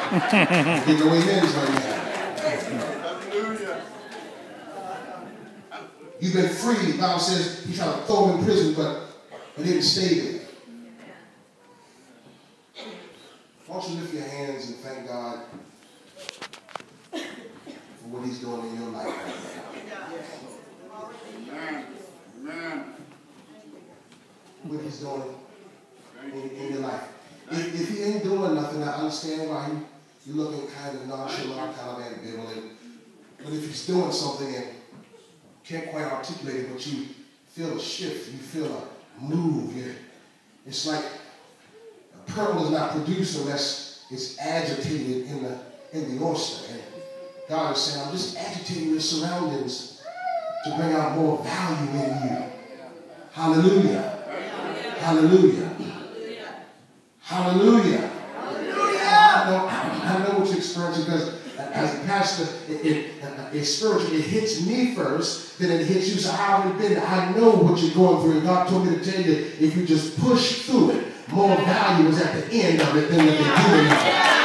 Get no amens right now. You've been free. The Bible says he tried to throw him in prison, but didn't stay there. Why don't you lift your hands and thank God for what he's doing in your life right now. Amen. What he's doing in your life. If he ain't doing nothing, I understand why you're looking kind of nonchalant, kind of ambivalent. But if he's doing something and can't quite articulate it, but you feel a shift, you feel a move. It's like a pearl is not produced unless it's agitated in the oyster. And God is saying, I'm just agitating your surroundings to bring out more value in you. Hallelujah. Hallelujah. Hallelujah. I know what you're experiencing, because as a pastor, it's spiritual. It hits me first, then it hits you. So I already been there. I know what you're going through. And God told me to tell you, if you just push through it, more value is at the end of it than the beginning of it.